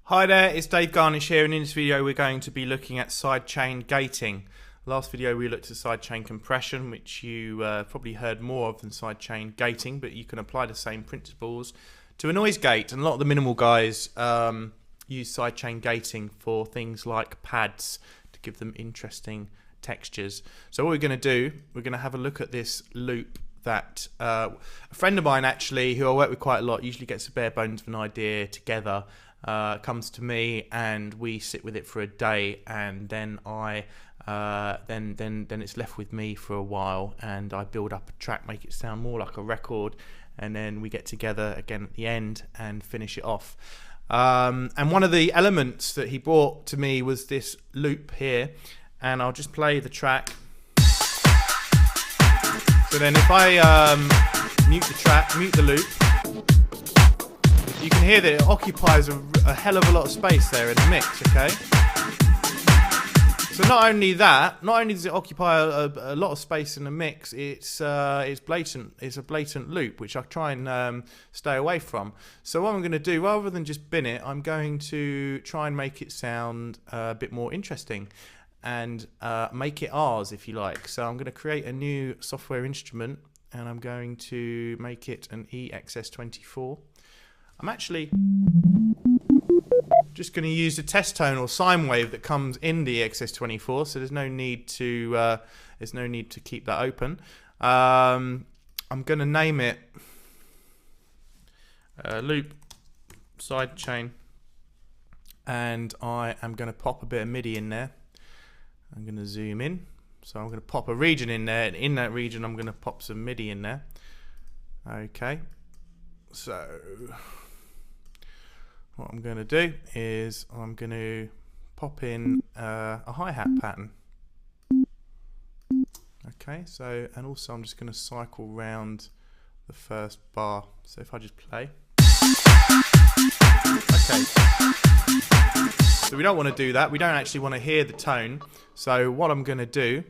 Hi there, it's Dave Garnish here, and in this video we're going to be looking at sidechain gating. Last video we looked at sidechain compression, which you probably heard more of than sidechain gating, but you can apply the same principles to a noise gate, and a lot of the minimal guys use sidechain gating for things like pads to give them interesting textures. So what we're going to do, we're going to have a look at this loop that a friend of mine actually, who I work with quite a lot, usually gets a bare bones of an idea together, comes to me and we sit with it for a day, and then then it's left with me for a while, and I build up a track, make it sound more like a record, and then we get together again at the end and finish it off. And one of the elements that he brought to me was this loop here, and I'll just play the track. So then if I mute the track, mute the loop, you can hear that it occupies a hell of a lot of space there in the mix, okay? So not only does it occupy a lot of space in the mix, it's blatant. It's a blatant loop, which I try and stay away from. So what I'm going to do, rather than just bin it, I'm going to try and make it sound a bit more interesting and make it ours, if you like. So I'm going to create a new software instrument, and I'm going to make it an EXS24. I'm actually just going to use the test tone or sine wave that comes in the EXS24, so there's no need to keep that open. I'm going to name it loop sidechain, and I am going to pop a bit of MIDI in there. I'm going to zoom in, so I'm going to pop a region in there, and in that region I'm going to pop some MIDI in there. Okay, so what I'm going to do is I'm going to pop in a hi-hat pattern. Okay, so, and also I'm just going to cycle round the first bar. So if I just play. Okay. So we don't want to do that. We don't actually want to hear the tone. So what I'm going to do,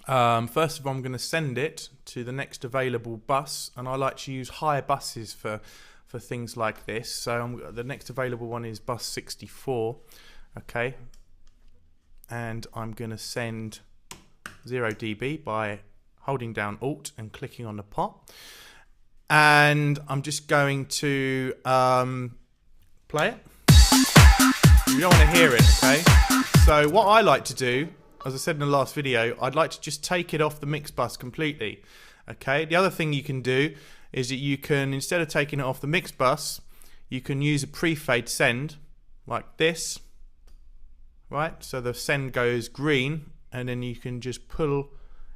first of all, I'm going to send it to the next available bus, and I like to use higher buses for things like this. So the next available one is bus 64, okay, and I'm going to send 0 dB by holding down Alt and clicking on the pot, and I'm just going to play it. You don't want to hear it, okay? So what I like to do, as I said in the last video, I'd like to just take it off the mix bus completely, okay? The other thing you can do is that you can, instead of taking it off the mix bus, you can use a pre-fade send like this, right? So the send goes green, and then you can just pull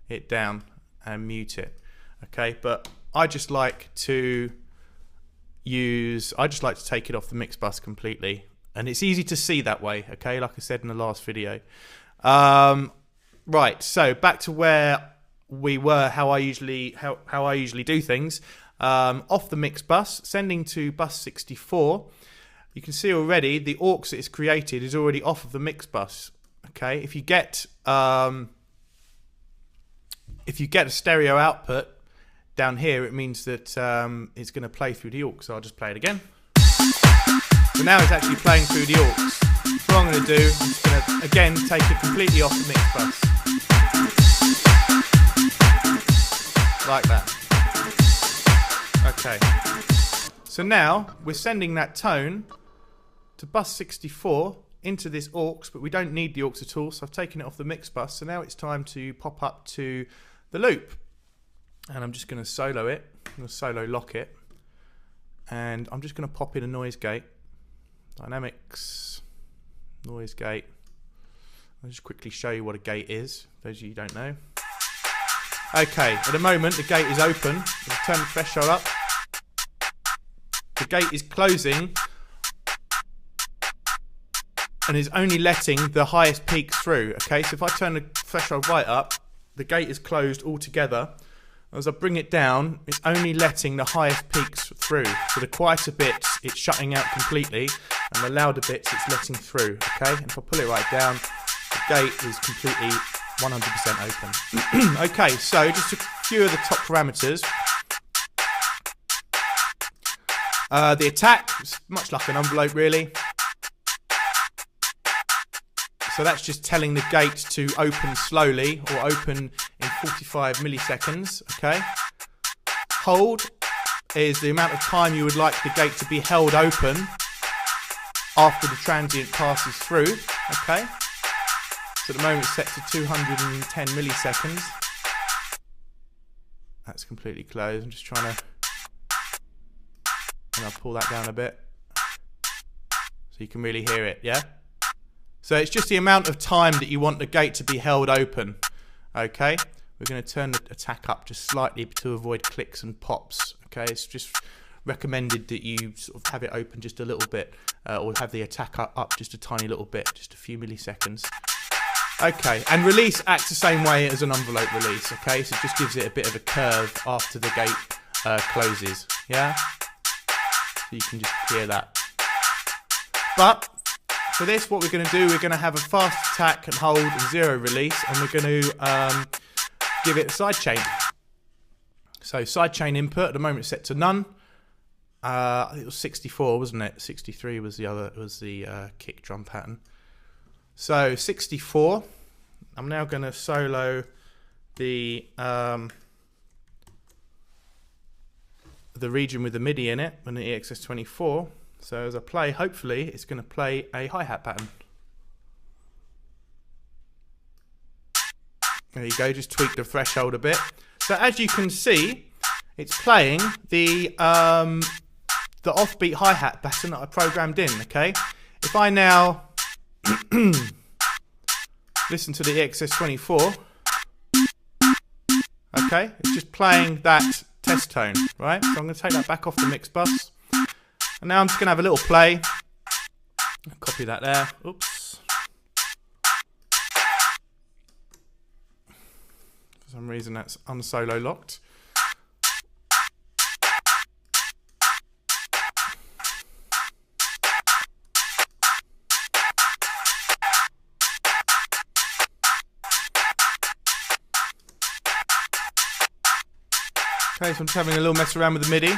it down and mute it, okay? But I just like to take it off the mix bus completely, and it's easy to see that way, okay? Like I said in the last video. Right, so back to where we were, how I usually do things. Off the mix bus, sending to bus 64. You can see already the aux that is created is already off of the mix bus. Okay, if you get a stereo output down here, it means that it's going to play through the aux. So I'll just play it again. So now it's actually playing through the aux. So what I'm going to do, I'm just going to again take it completely off the mix bus, like that. Okay, so now we're sending that tone to bus 64 into this aux, but we don't need the aux at all, so I've taken it off the mix bus. So now it's time to pop up to the loop, and I'm just going to solo it. I'm going to solo lock it, and I'm just going to pop in a noise gate, dynamics, noise gate. I'll just quickly show you what a gate is, those of you who don't know. Okay, at the moment the gate is open. I'll turn the threshold up. The gate is closing and is only letting the highest peaks through. Okay, so if I turn the threshold right up, the gate is closed altogether. As I bring it down, it's only letting the highest peaks through. So the quieter bits, it's shutting out completely, and the louder bits, it's letting through. Okay, and if I pull it right down, the gate is completely 100% open. Okay, so just a few of the top parameters. The attack is much like an envelope, really. So that's just telling the gate to open slowly or open in 45 milliseconds, okay? Hold is the amount of time you would like the gate to be held open after the transient passes through, okay? So at the moment it's set to 210 milliseconds. That's completely closed. I'm just trying to... And I'll pull that down a bit so you can really hear it, yeah? So it's just the amount of time that you want the gate to be held open, okay? We're going to turn the attack up just slightly to avoid clicks and pops, okay? It's just recommended that you sort of have it open just a little bit, or have the attack up just a tiny little bit, just a few milliseconds. Okay, and release acts the same way as an envelope release, okay? So it just gives it a bit of a curve after the gate closes, yeah? So you can just hear that. But for this, what we're going to do, we're going to have a fast attack and hold and 0 release, and we're going to give it a sidechain. So sidechain input at the moment is set to none. I think it was 64, wasn't it? 63 was the kick drum pattern. So 64. I'm now going to solo the region with the MIDI in it and the EXS24. So as I play, hopefully it's going to play a hi-hat pattern. There you go, just tweak the threshold a bit. So as you can see, it's playing the offbeat hi-hat pattern that I programmed in, okay? If I now listen to the EXS24, okay, it's just playing that test tone, right? So I'm going to take that back off the mix bus. And now I'm just going to have a little play. Copy that there. Oops. For some reason that's unsolo locked. Okay, so I'm just having a little mess around with the MIDI.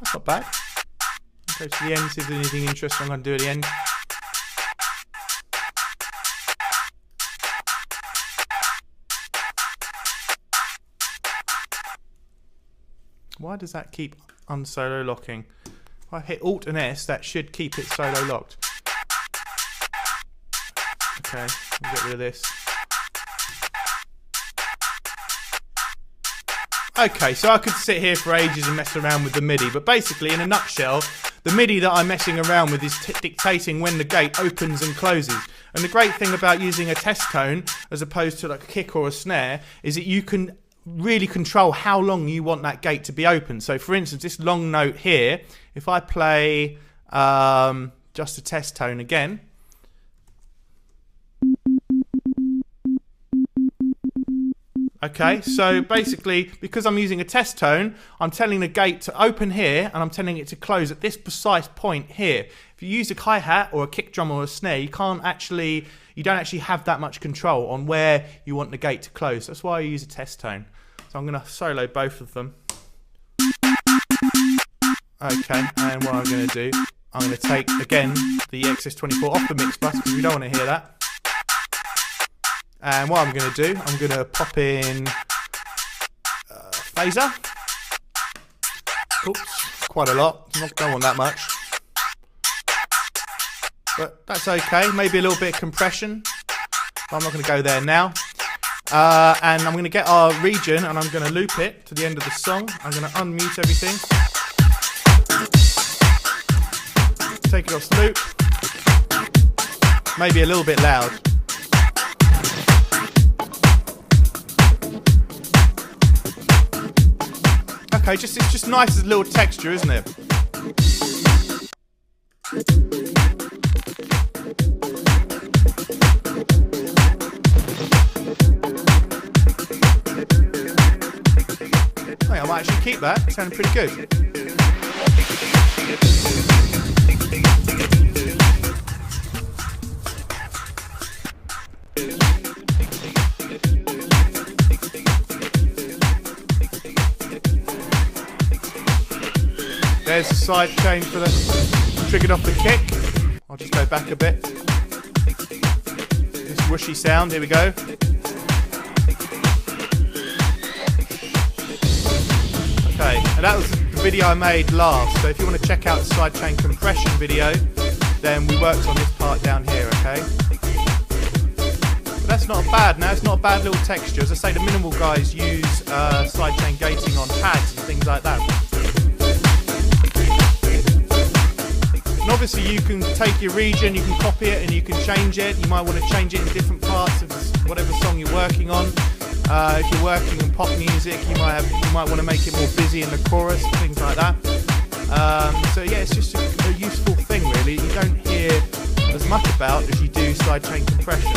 That's not bad. Go to the end, see if there's anything interesting I'm going to do at the end. Why does that keep unsolo locking? If I hit Alt and S, that should keep it solo locked. Okay, I'll get rid of this. Okay, so I could sit here for ages and mess around with the MIDI, but basically, in a nutshell, the MIDI that I'm messing around with is dictating when the gate opens and closes. And the great thing about using a test tone, as opposed to like a kick or a snare, is that you can really control how long you want that gate to be open. So for instance, this long note here, if I play just a test tone again, okay, so basically, because I'm using a test tone, I'm telling the gate to open here, and I'm telling it to close at this precise point here. If you use a hi-hat or a kick drum or a snare, you don't actually have that much control on where you want the gate to close. That's why I use a test tone. So I'm going to solo both of them. Okay, and what I'm going to do, I'm going to take, again, the EXS24 off the mix bus, because we don't want to hear that. And what I'm going to do, I'm going to pop in phaser. Oops, quite a lot. Don't want that much. But that's okay. Maybe a little bit of compression. But I'm not going to go there now. And I'm going to get our region and I'm going to loop it to the end of the song. I'm going to unmute everything. Take it off the loop. Maybe a little bit loud. Okay, it's just nice as a little texture, isn't it? I might actually keep that. It sounded pretty good. There's the side chain for the triggered off the kick. I'll just go back a bit. This whooshy sound, here we go. Okay, and that was the video I made last, so if you want to check out the sidechain compression video, then we worked on this part down here, okay? But that's not bad now, it's not a bad little texture. As I say, the minimal guys use sidechain gating on pads and things like that. And obviously you can take your region, you can copy it and you can change it. You might want to change it in different parts of whatever song you're working on. If you're working on pop music, you might want to make it more busy in the chorus, things like that. So yeah, it's just a useful thing really. You don't hear as much about as you do sidechain compression.